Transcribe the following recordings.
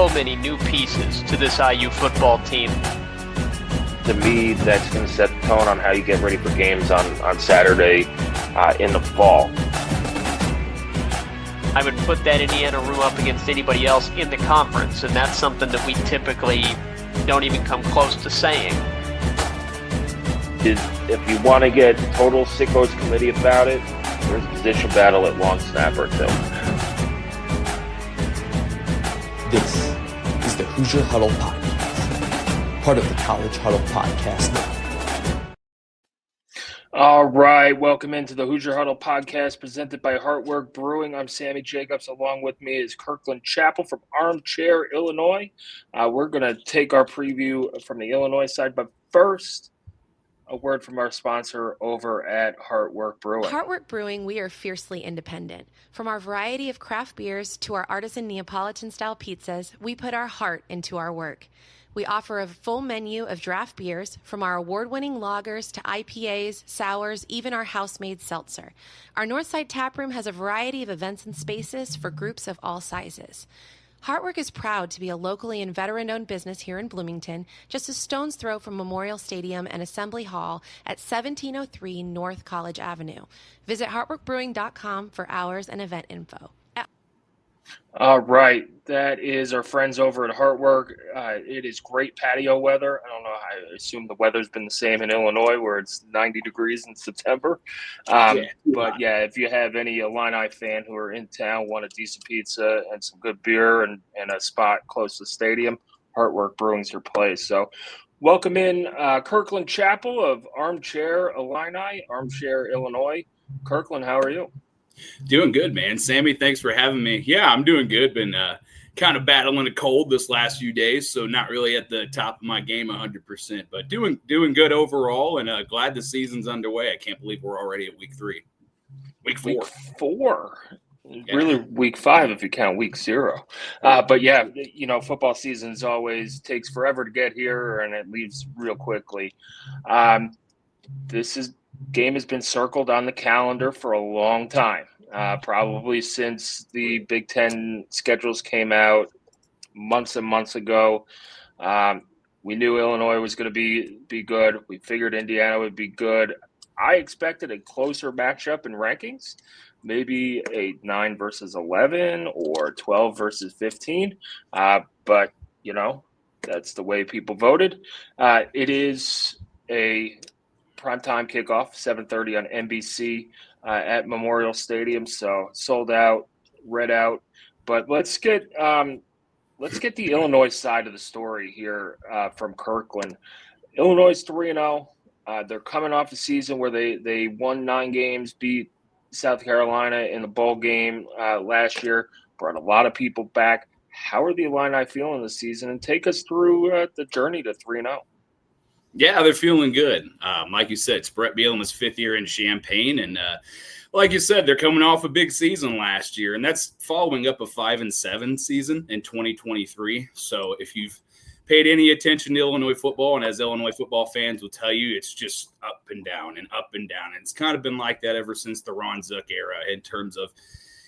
so many new pieces to this IU football team. To me, that's going to set the tone on how you get ready for games on Saturday in the fall. I would put that Indiana room up against anybody else in the conference, and that's something that we typically don't even come close to saying. If you want to get total sickos committee about it, there's a position battle at long snapper too. This is the Hoosier Huddle Podcast, part of the College Huddle Podcast Network. All right, welcome into the Hoosier Huddle Podcast presented by Heartwork Brewing. I'm Sammy Jacobs. Along with me is Kirkland Chappell from Armchair, Illinois. We're going to take our preview from the Illinois side, but first, a word from our sponsor over at Heartwork Brewing. Heartwork Brewing, we are fiercely independent. From our variety of craft beers to our artisan Neapolitan-style pizzas, we put our heart into our work. We offer a full menu of draft beers, from our award-winning lagers to IPAs, sours, even our house-made seltzer. Our Northside Taproom has a variety of events and spaces for groups of all sizes. Heartwork is proud to be a locally and veteran-owned business here in Bloomington, just a stone's throw from Memorial Stadium and Assembly Hall at 1703 North College Avenue. Visit heartworkbrewing.com for hours and event info. All right, that is our friends over at Heartwork. It is great patio weather. I don't know, I assume the weather's been the same in Illinois where it's 90 degrees in September. But yeah, if you have any Illini fan who are in town, want a decent pizza and some good beer and a spot close to the stadium, Heartwork Brewing's your place. So welcome in Kirkland Chappell of Armchair Illini, Armchair, Illinois. Kirkland, how are you? Doing good, man. Sammy, thanks for having me. Yeah, I'm doing good. Been kind of battling a cold this last few days, so not really at the top of my game 100%, but doing good overall, and glad the season's underway. I can't believe we're already at week 3. Week 4. Week 4. Yeah. Really week 5 if you count week 0. But yeah, you know, football season's always takes forever to get here, and it leaves real quickly. Game has been circled on the calendar for a long time, probably since the Big Ten schedules came out months and months ago. We knew Illinois was going to be good. We figured Indiana would be good. I expected a closer matchup in rankings, maybe a 9 versus 11 or 12 versus 15. But, you know, that's the way people voted. It is a primetime kickoff, 7:30 on NBC at Memorial Stadium. So sold out, read out. But let's get the Illinois side of the story here from Kirkland. Illinois is 3-0. They're coming off a season where they won 9 games, beat South Carolina in the bowl game last year, brought a lot of people back. How are the Illini feeling this season? And take us through the journey to 3-0. Yeah, they're feeling good. Like you said, it's Brett Bielema's 5th year in Champaign. And like you said, they're coming off a big season last year. And that's following up a 5-7 season in 2023. So if you've paid any attention to Illinois football, and as Illinois football fans will tell you, it's just up and down and up and down. And it's kind of been like that ever since the Ron Zook era in terms of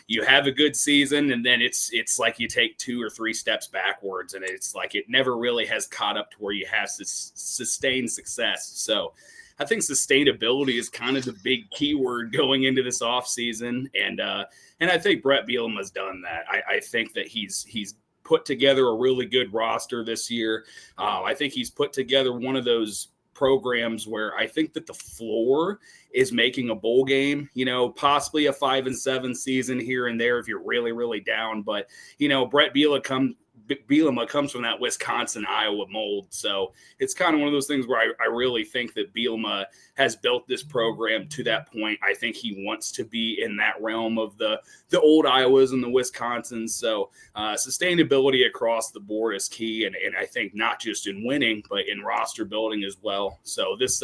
you have a good season, and then it's like you take 2 or 3 steps backwards, and it's like it never really has caught up to where you have sustained success. So I think sustainability is kind of the big keyword going into this offseason, and I think Brett Bielema's done that. I think that he's put together a really good roster this year. I think he's put together one of those programs where I think that the floor is making a bowl game, you know, possibly a 5-7 season here and there if you're really, really down. But, you know, Brett Bielema comes from that Wisconsin, Iowa mold. So it's kind of one of those things where I really think that Bielema has built this program to that point. I think he wants to be in that realm of the old Iowas and the Wisconsins. So sustainability across the board is key. And I think not just in winning, but in roster building as well. So this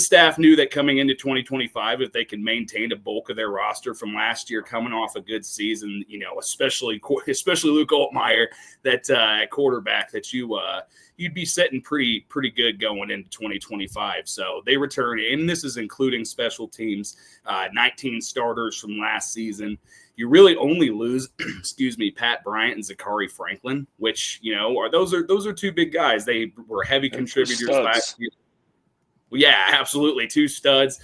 staff knew that coming into 2025, if they can maintain a bulk of their roster from last year, coming off a good season, you know, especially Luke Altmaier, that at quarterback that you'd be sitting pretty good going into 2025. So they return, and this is including special teams, 19 starters from last season. You really only lose, Pat Bryant and Zachary Franklin, which, those are two big guys. They were heavy contributors last year. Yeah, absolutely. Two studs.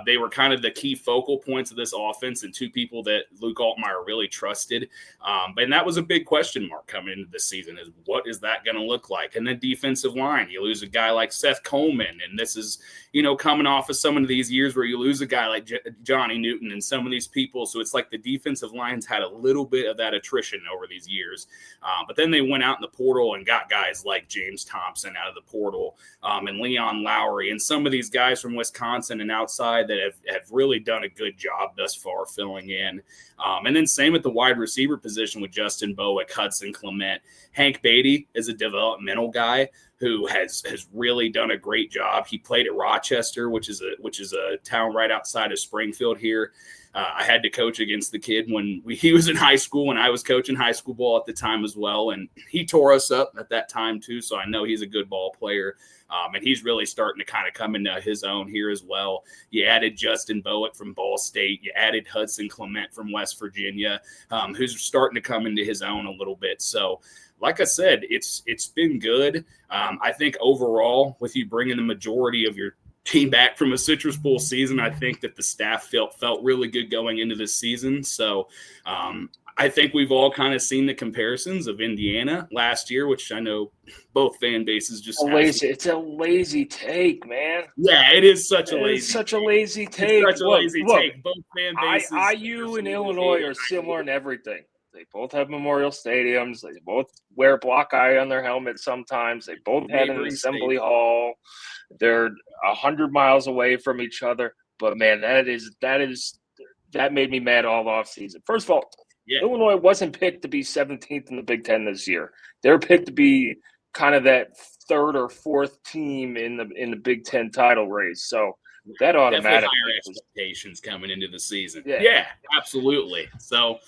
They were kind of the key focal points of this offense and two people that Luke Altmaier really trusted. And that was a big question mark coming into this season is what is that going to look like? And then defensive line, you lose a guy like Seth Coleman. And this is, coming off of some of these years where you lose a guy like Johnny Newton and some of these people. So it's like the defensive lines had a little bit of that attrition over these years. But then they went out in the portal and got guys like James Thompson out of the portal and Leon Lowry and some of these guys from Wisconsin and outside that have really done a good job thus far filling in. And then same at the wide receiver position with Justin Bowick, Hudson Clement. Hank Beatty is a developmental guy who has really done a great job. He played at Rochester, which is a town right outside of Springfield here. I had to coach against the kid when he was in high school, and I was coaching high school ball at the time as well. And he tore us up at that time too, so I know he's a good ball player. And he's really starting to kind of come into his own here as well. You added Justin Bowick from Ball State. You added Hudson Clement from West Virginia, who's starting to come into his own a little bit. So, like I said, it's been good. I think overall, with you bringing the majority of your team back from a Citrus Bowl season, I think that the staff felt really good going into this season. So I think we've all kind of seen the comparisons of Indiana last year, which I know both fan bases just it's a lazy take, man. Yeah, it is such a lazy take. Both fan bases. IU and Illinois are similar in everything. They both have memorial stadiums. They both wear black eye on their helmet sometimes. They both had an assembly hall. They're 100 miles away from each other. But, man, that made me mad all offseason. First of all, Illinois wasn't picked to be 17th in the Big Ten this year. They were picked to be kind of that third or fourth team in the Big Ten title race. So that automatically higher expectations coming into the season. Yeah, absolutely. So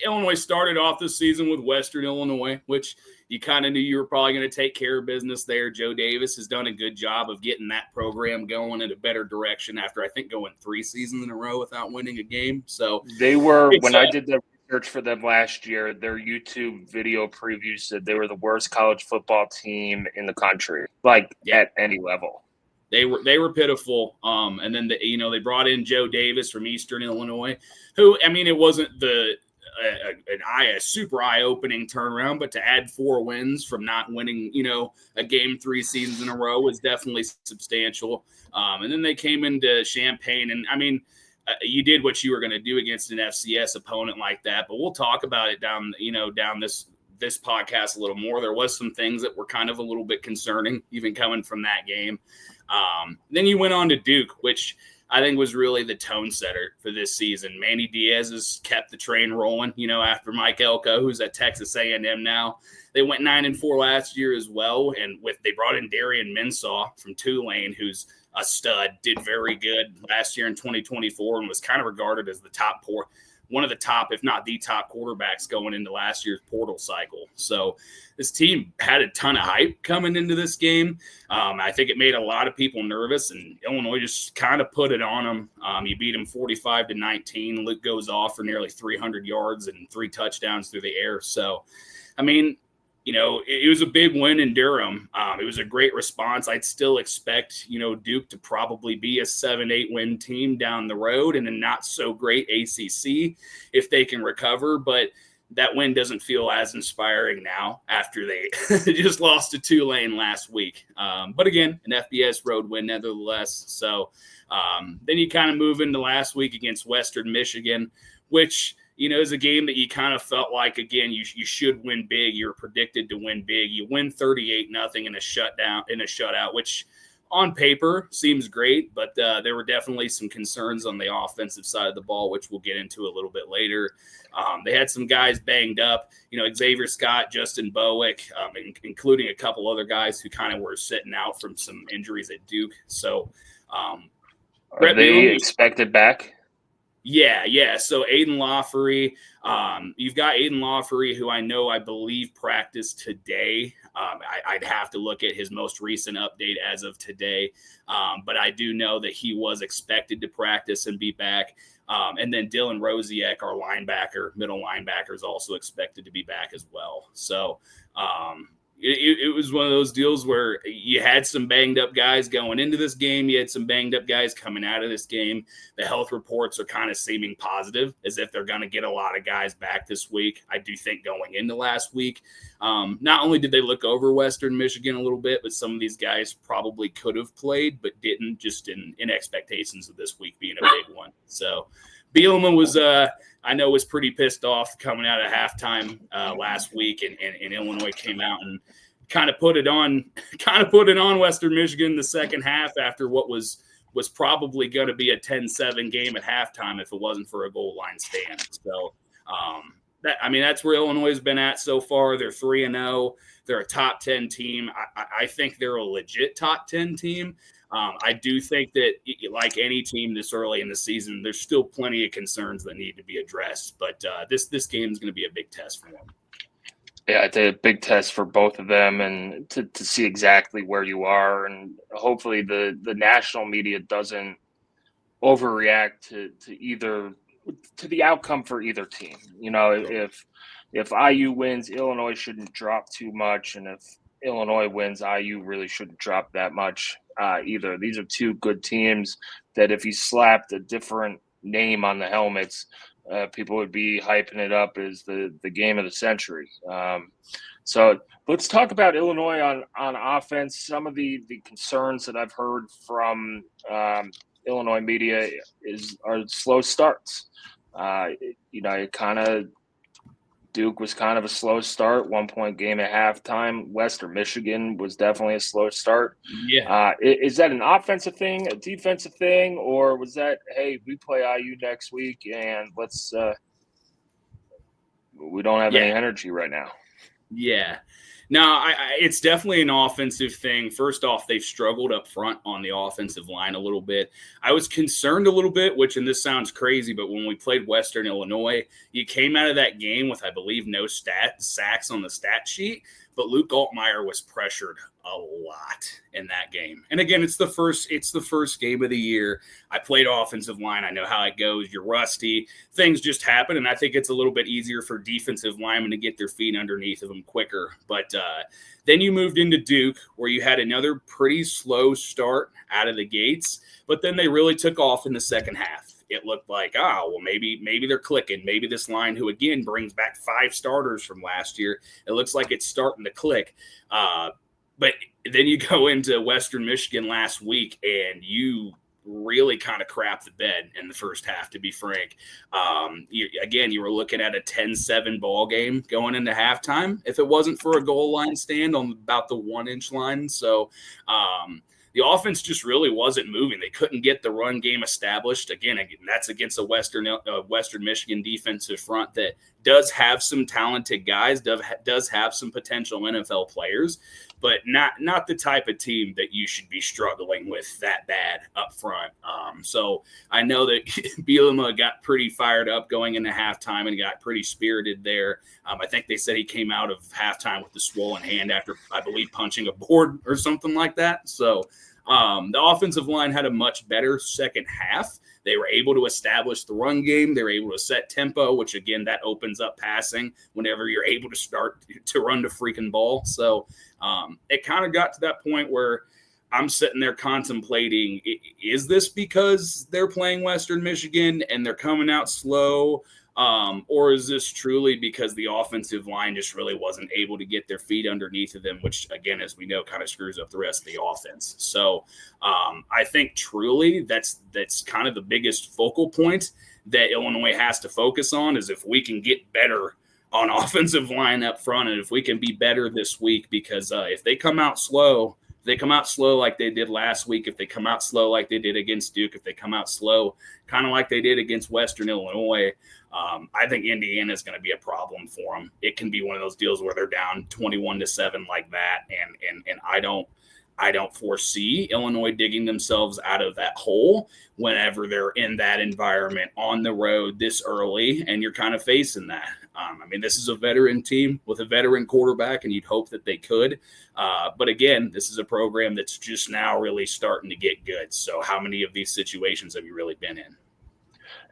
Illinois started off this season with Western Illinois, which you kind of knew you were probably going to take care of business there. Joe Davis has done a good job of getting that program going in a better direction after I think going 3 seasons in a row without winning a game. So they were I did the research for them last year, their YouTube video preview said they were the worst college football team in the country, at any level. They were pitiful. And then they brought in Joe Davis from Eastern Illinois, who, I mean, it wasn't a super eye-opening turnaround, but to add 4 wins from not winning, a game 3 seasons in a row was definitely substantial. And then they came into Champaign, and I mean, you did what you were going to do against an FCS opponent like that. But we'll talk about it down this podcast a little more. There was some things that were kind of a little bit concerning, even coming from that game. Then you went on to Duke, which I think was really the tone setter for this season. Manny Diaz has kept the train rolling, after Mike Elko, who's at Texas A&M now. They went 9-4 last year as well, and they brought in Darian Mensah from Tulane, who's a stud, did very good last year in 2024 and was kind of regarded as one of the top, if not the top quarterbacks going into last year's portal cycle. So this team had a ton of hype coming into this game. I think it made a lot of people nervous, and Illinois just kind of put it on them. You beat them 45-19. Luke goes off for nearly 300 yards and 3 touchdowns through the air. So, I mean, it was a big win in Durham. It was a great response. I'd still expect, Duke to probably be a 7-8 win team down the road and a not so great ACC if they can recover. But that win doesn't feel as inspiring now after they just lost to Tulane last week. But again, an FBS road win nevertheless. So then you kind of move into last week against Western Michigan, which – is a game that you kind of felt like, again, you should win big. You're predicted to win big. You win 38-0 in a shutout, which on paper seems great, but there were definitely some concerns on the offensive side of the ball, which we'll get into a little bit later. They had some guys banged up, Xavier Scott, Justin Bowick, including a couple other guys who kind of were sitting out from some injuries at Duke. So are they expected back? Yeah. So Aiden Lawfery, you've got Aiden Lawfery, who I believe practiced today. I'd have to look at his most recent update as of today. But I do know that he was expected to practice and be back. And then Dylan Rosiek, our middle linebacker, is also expected to be back as well. So it was one of those deals where you had some banged up guys going into this game. You had some banged up guys coming out of this game. The health reports are kind of seeming positive, as if they're going to get a lot of guys back this week. I do think going into last week, not only did they look over Western Michigan a little bit, but some of these guys probably could have played, but didn't, just in expectations of this week being a big one. So Bielema was pretty pissed off coming out of halftime last week, and Illinois came out and kind of put it on Western Michigan in the second half after what was probably going to be a 10-7 game at halftime if it wasn't for a goal line stand. So that's where Illinois has been at so far. They're 3-0. They're a top 10 team. I think they're a legit top 10 team. I do think that, like any team this early in the season, there's still plenty of concerns that need to be addressed. But this game is going to be a big test for them. Yeah, it's a big test for both of them, and to see exactly where you are. And hopefully the national media doesn't overreact to the outcome for either team. If IU wins, Illinois shouldn't drop too much. And if Illinois wins, IU really shouldn't drop that much either. These are two good teams that if you slapped a different name on the helmets, people would be hyping it up as the game of the century. So let's talk about Illinois on offense. Some of the concerns that I've heard from Illinois media are slow starts. Duke was kind of a slow start, 1-point game at halftime. Western Michigan was definitely a slow start. Yeah. Is that an offensive thing, a defensive thing, or was that, hey, we play IU next week and we don't have any energy right now? Yeah. No, it's definitely an offensive thing. First off, they've struggled up front on the offensive line a little bit. I was concerned a little bit, and this sounds crazy, but when we played Western Illinois, you came out of that game with, I believe, no sacks on the stat sheet, but Luke Altmaier was pressured a lot in that game. And again, it's the first game of the year. I played offensive line. I know how it goes. You're rusty. Things just happen, and I think it's a little bit easier for defensive linemen to get their feet underneath of them quicker. But then you moved into Duke, where you had another pretty slow start out of the gates, but then they really took off in the second half. It looked like, maybe they're clicking. Maybe this line, who again brings back 5 starters from last year, it looks like it's starting to click. But then you go into Western Michigan last week, and you really kind of crap the bed in the first half, to be frank. You were looking at a 10-7 ball game going into halftime if it wasn't for a goal line stand on about the 1-inch line. So the offense just really wasn't moving. They couldn't get the run game established. Again, that's against a Western Michigan defensive front that does have some talented guys, does have some potential NFL players, but not the type of team that you should be struggling with that bad up front. So I know that Bielema got pretty fired up going into halftime and got pretty spirited there. I think they said he came out of halftime with a swollen hand after, I believe, punching a board or something like that. So the offensive line had a much better second half. They were able to establish the run game. They were able to set tempo, which, again, that opens up passing whenever you're able to start to run the freaking ball. So it kind of got to that point where I'm sitting there contemplating, is this because they're playing Western Michigan and they're coming out slow? Or is this truly because the offensive line just really wasn't able to get their feet underneath of them, which, again, as we know, kind of screws up the rest of the offense. So I think truly that's kind of the biggest focal point that Illinois has to focus on, is if we can get better on offensive line up front, and if we can be better this week, because if they come out slow, like they did last week, if they come out slow like they did against Duke, if they come out slow kind of like they did against Western Illinois, I think Indiana is going to be a problem for them. It can be one of those deals where they're down 21-7 like that, and I don't foresee Illinois digging themselves out of that hole whenever they're in that environment on the road this early, and you're kind of facing that. I mean, this is a veteran team with a veteran quarterback, and you'd hope that they could. But again, this is a program that's just now really starting to get good. So how many of these situations have you really been in?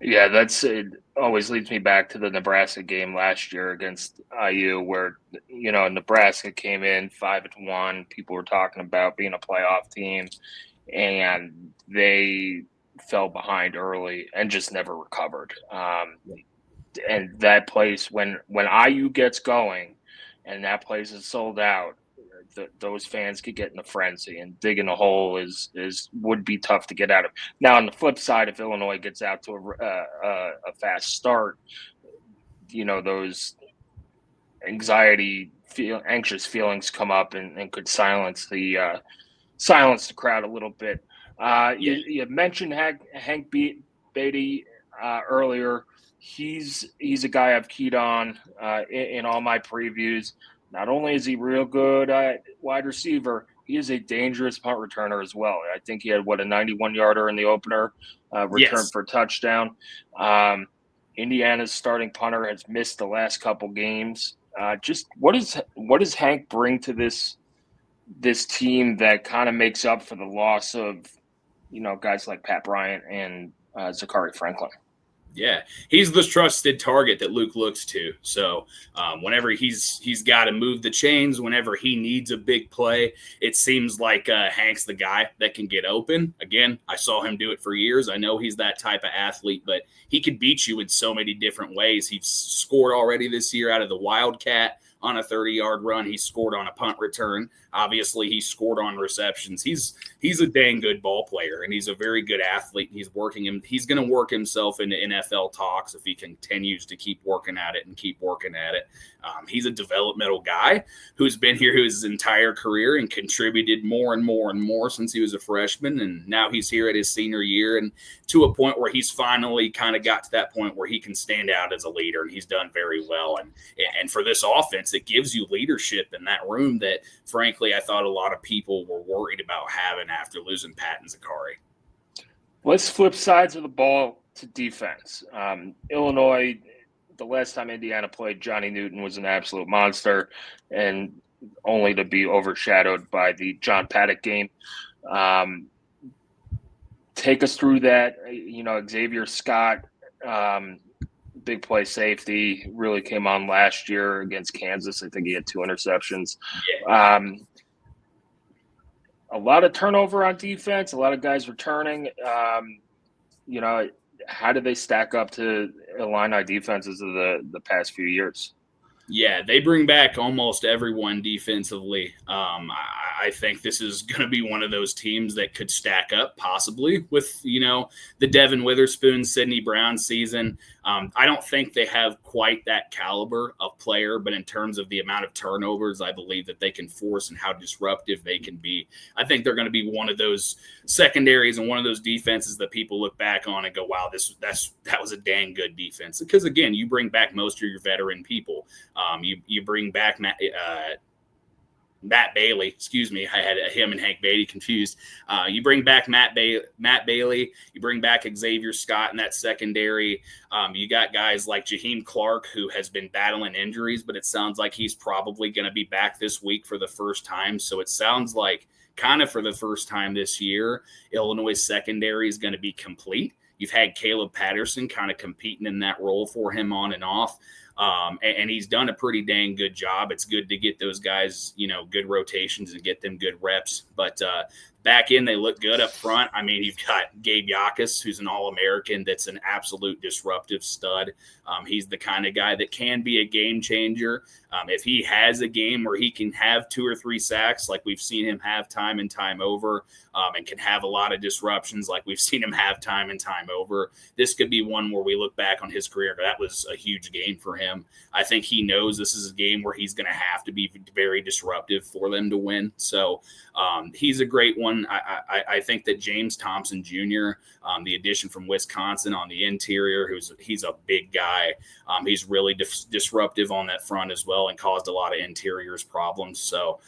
Yeah, it always leads me back to the Nebraska game last year against IU, where Nebraska came in 5-1. People were talking about being a playoff team, and they fell behind early and just never recovered. And that place, when IU gets going, and that place is sold out, those fans could get in a frenzy, and digging a hole would be tough to get out of. Now, on the flip side, if Illinois gets out to a fast start, those anxious feelings come up and could silence the crowd a little bit. You mentioned Hank Beatty earlier. He's a guy I've keyed on in all my previews. Not only is he real good at wide receiver, he is a dangerous punt returner as well. I think he had, a 91-yarder in the opener, return for a touchdown. Indiana's starting punter has missed the last couple games. Just what does Hank bring to this team that kind of makes up for the loss of, guys like Pat Bryant and Zachary Franklin? Yeah, he's the trusted target that Luke looks to. So whenever he's got to move the chains, whenever he needs a big play, it seems like Hank's the guy that can get open. Again, I saw him do it for years. I know he's that type of athlete, but he could beat you in so many different ways. He's scored already this year out of the Wildcat on a 30-yard run. He scored on a punt return. Obviously, he scored on receptions. He's a dang good ball player, and he's a very good athlete. He's going to work himself into NFL talks if he continues to keep working at it. He's a developmental guy who's been here his entire career and contributed more and more and more since he was a freshman, and now he's here at his senior year and to a point where he's finally kind of got to that point where he can stand out as a leader, and he's done very well. And for this offense, it gives you leadership in that room that, frankly, I thought a lot of people were worried about having after losing Pat and Zachary. Let's flip sides of the ball to defense. Illinois, the last time Indiana played, Johnny Newton was an absolute monster, and only to be overshadowed by the John Paddock game. Take us through that. Xavier Scott, big play safety, really came on last year against Kansas. I think he had 2 interceptions. Yeah. A lot of turnover on defense, a lot of guys returning. How did they stack up to Illini defenses of the past few years? Yeah, they bring back almost everyone defensively. I think this is going to be one of those teams that could stack up possibly with, the Devin Witherspoon, Sidney Brown season. I don't think they have quite that caliber of player, but in terms of the amount of turnovers, I believe that they can force and how disruptive they can be. I think they're going to be one of those secondaries and one of those defenses that people look back on and go, wow, that was a dang good defense. Because again, you bring back most of your veteran people. You bring back Matt Bailey, excuse me. I had him and Hank Beatty confused. You bring back Matt Bailey. You bring back Xavier Scott in that secondary. You got guys like Jaheim Clark, who has been battling injuries, but it sounds like he's probably going to be back this week for the first time. So it sounds like kind of for the first time this year, Illinois secondary is going to be complete. You've had Caleb Patterson kind of competing in that role for him on and off. And he's done a pretty dang good job. It's good to get those guys, good rotations and get them good reps. But back in, they look good up front. I mean, you've got Gabe Yakus, who's an All-American that's an absolute disruptive stud. He's the kind of guy that can be a game changer. If he has a game where he can have 2 or 3 sacks like we've seen him have time and time over, and can have a lot of disruptions like we've seen him have time and time over, this could be one where we look back on his career. That was a huge game for him. I think he knows this is a game where he's going to have to be very disruptive for them to win. So he's a great one. I think that James Thompson Jr., the addition from Wisconsin on the interior, he's a big guy. He's really disruptive on that front as well and caused a lot of interiors problems. So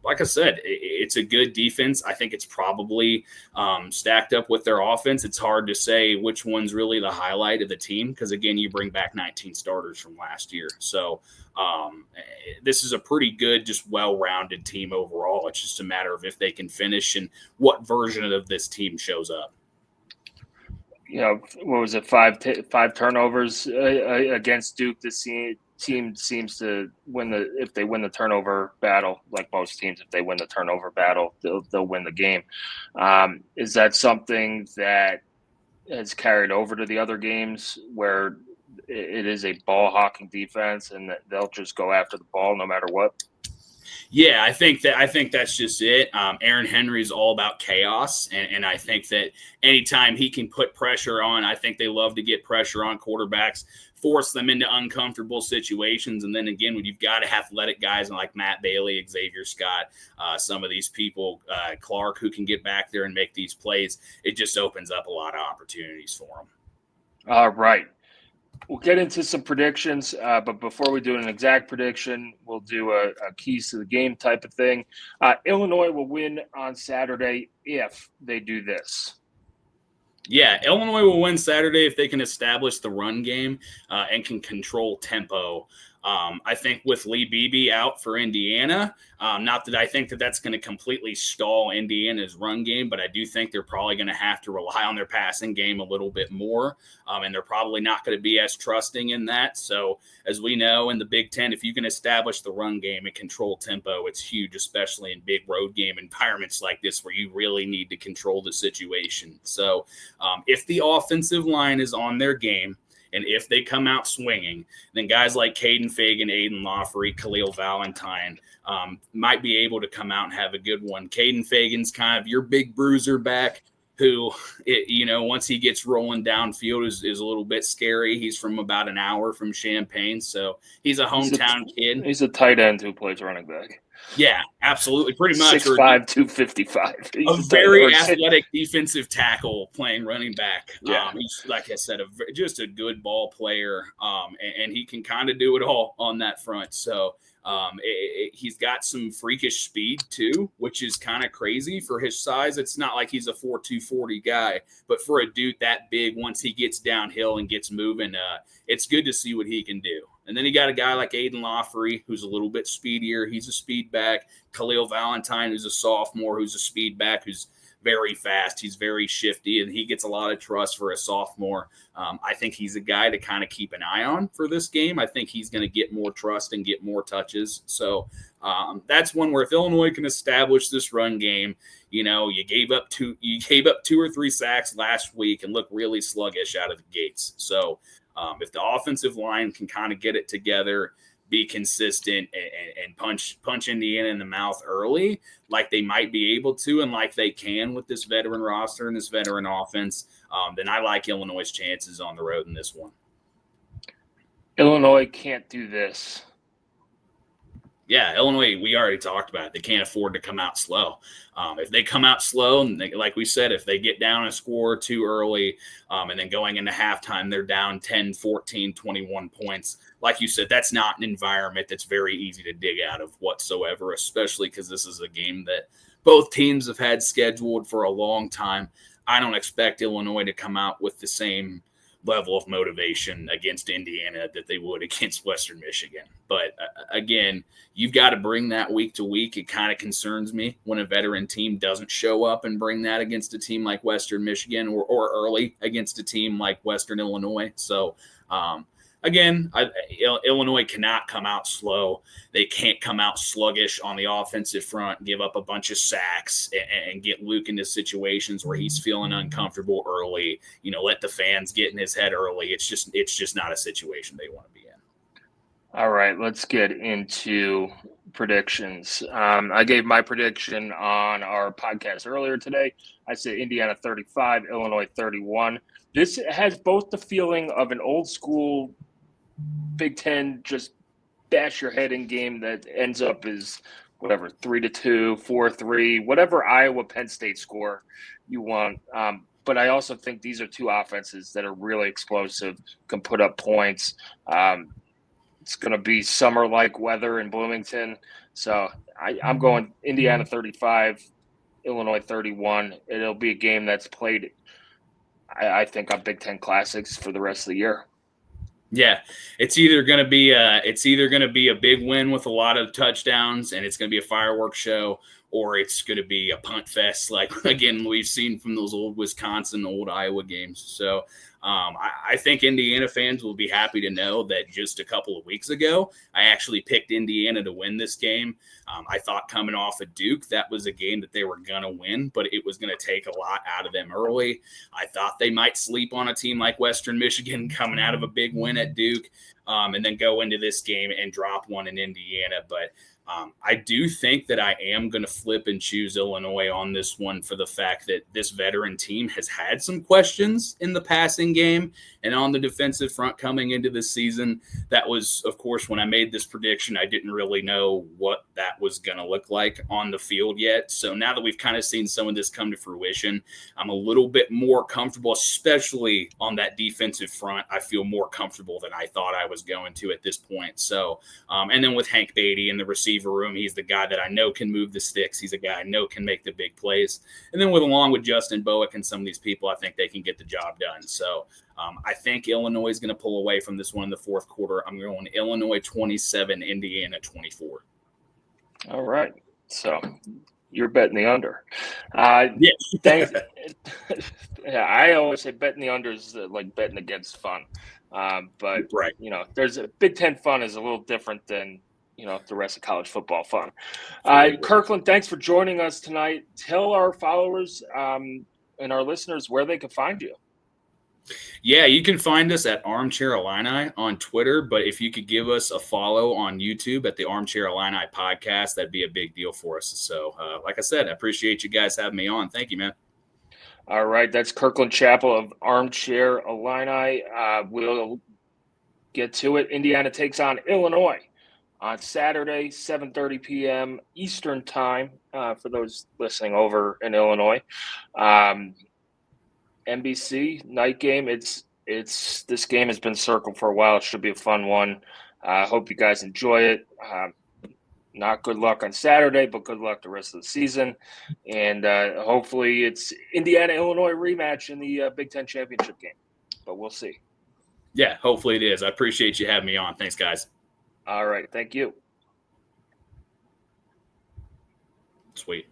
like I said, it's a good defense. I think it's probably stacked up with their offense. It's hard to say which one's really the highlight of the team because, again, you bring back 19 starters from last year. So this is a pretty good, just well-rounded team overall. It's just a matter of if they can finish and what version of this team shows up. What was it? Five turnovers against Duke. This team seems to win if they win the turnover battle, like most teams, if they win the turnover battle, they'll win the game. Is that something that has carried over to the other games where it is a ball hawking defense and that they'll just go after the ball no matter what? Yeah, I think that's just it. Aaron Henry's all about chaos, and I think that anytime he can put pressure on, I think they love to get pressure on quarterbacks, force them into uncomfortable situations, and then again, when you've got athletic guys like Matt Bailey, Xavier Scott, some of these people, Clark, who can get back there and make these plays, it just opens up a lot of opportunities for them. All right. We'll get into some predictions, but before we do an exact prediction, we'll do a keys to the game type of thing. Illinois will win on Saturday if they do this. Yeah, Illinois will win Saturday if they can establish the run game and can control tempo. I think with Lee Beebe out for Indiana, not that I think that that's going to completely stall Indiana's run game, but I do think they're probably going to have to rely on their passing game a little bit more, and they're probably not going to be as trusting in that. So as we know in the Big Ten, if you can establish the run game and control tempo, it's huge, especially in big road game environments like this where you really need to control the situation. So if the offensive line is on their game, and if they come out swinging, then guys like Caden Fagan, Aiden Lawfrey, Khalil Valentine might be able to come out and have a good one. Caden Fagan's kind of your big bruiser back who, once he gets rolling downfield is a little bit scary. He's from about an hour from Champaign, so he's a hometown kid. He's a tight end who plays running back. Yeah, absolutely. Pretty much. 6'5", 255. A very athletic defensive tackle playing running back. Yeah. He's, like I said, just a good ball player, and he can kind of do it all on that front. So he's got some freakish speed, too, which is kind of crazy for his size. It's not like he's a 4'2", 40 guy, but for a dude that big, once he gets downhill and gets moving, it's good to see what he can do. And then you got a guy like Aiden Lawfrey, who's a little bit speedier. He's a speed back. Khalil Valentine, who's a sophomore, who's a speed back, who's very fast. He's very shifty, and he gets a lot of trust for a sophomore. I think he's a guy to kind of keep an eye on for this game. I think he's going to get more trust and get more touches. So that's one where if Illinois can establish this run game, you gave up two or three sacks last week and look really sluggish out of the gates. So if the offensive line can kind of get it together, be consistent, and punch Indiana in the mouth early, like they might be able to and like they can with this veteran roster and this veteran offense, then I like Illinois' chances on the road in this one. Illinois can't do this. Yeah, Illinois, we already talked about it. They can't afford to come out slow. If they come out slow, and like we said, if they get down a score too early, and then going into halftime, they're down 10, 14, 21 points. Like you said, that's not an environment that's very easy to dig out of whatsoever, especially because this is a game that both teams have had scheduled for a long time. I don't expect Illinois to come out with the same level of motivation against Indiana that they would against Western Michigan. But again, you've got to bring that week to week. It kind of concerns me when a veteran team doesn't show up and bring that against a team like Western Michigan or early against a team like Western Illinois. So again, Illinois cannot come out slow. They can't come out sluggish on the offensive front, give up a bunch of sacks, and get Luke into situations where he's feeling uncomfortable early. Let the fans get in his head early. It's just not a situation they want to be in. All right, let's get into predictions. I gave my prediction on our podcast earlier today. I said Indiana 35, Illinois 31. This has both the feeling of an old school Big Ten just bash your head in game that ends up as whatever 3-2, 4-3, whatever Iowa Penn State score you want. But I also think these are two offenses that are really explosive, can put up points. it's going to be summer-like weather in Bloomington. So I'm going Indiana 35, Illinois 31. It'll be a game that's played, I think, on Big Ten Classics for the rest of the year. Yeah, it's either going to be a big win with a lot of touchdowns, and it's going to be a fireworks show, or it's going to be a punt fest, like again we've seen from those old Wisconsin, old Iowa games. So I think Indiana fans will be happy to know that just a couple of weeks ago, I actually picked Indiana to win this game. I thought coming off of Duke, that was a game that they were going to win, but it was going to take a lot out of them early. I thought they might sleep on a team like Western Michigan coming out of a big win at Duke, and then go into this game and drop one in Indiana. But I do think that I am going to flip and choose Illinois on this one for the fact that this veteran team has had some questions in the passing game and on the defensive front coming into this season. That was, of course, when I made this prediction, I didn't really know what that was going to look like on the field yet. So now that we've kind of seen some of this come to fruition, I'm a little bit more comfortable, especially on that defensive front. I feel more comfortable than I thought I was going to at this point. So, and then with Hank Beatty in the receiver room, he's the guy that I know can move the sticks. He's a guy I know can make the big plays. And then along with Justin Bowick and some of these people, I think they can get the job done. So I think Illinois is going to pull away from this one in the fourth quarter. I'm going Illinois 27, Indiana 24. All right. So you're betting the under. Yeah. Thanks. Yeah, I always say betting the under is like betting against fun. But, right. There's a Big Ten fun is a little different than, the rest of college football fun. Kirkland, thanks for joining us tonight. Tell our followers and our listeners where they can find you. Yeah, you can find us at Armchair Illini on Twitter, but if you could give us a follow on YouTube at the Armchair Illini podcast, that'd be a big deal for us. So, like I said, I appreciate you guys having me on. Thank you, man. All right, that's Kirkland Chappell of Armchair Illini. We'll get to it. Indiana takes on Illinois on Saturday, 7:30 p.m. Eastern time for those listening over in Illinois. NBC night game. It's this game has been circled for a while. It should be a fun one. I hope you guys enjoy it. Not good luck on Saturday, but good luck the rest of the season. And hopefully it's Indiana-Illinois rematch in the Big Ten championship game. But we'll see. Yeah, hopefully it is. I appreciate you having me on. Thanks, guys. All right. Thank you. Sweet.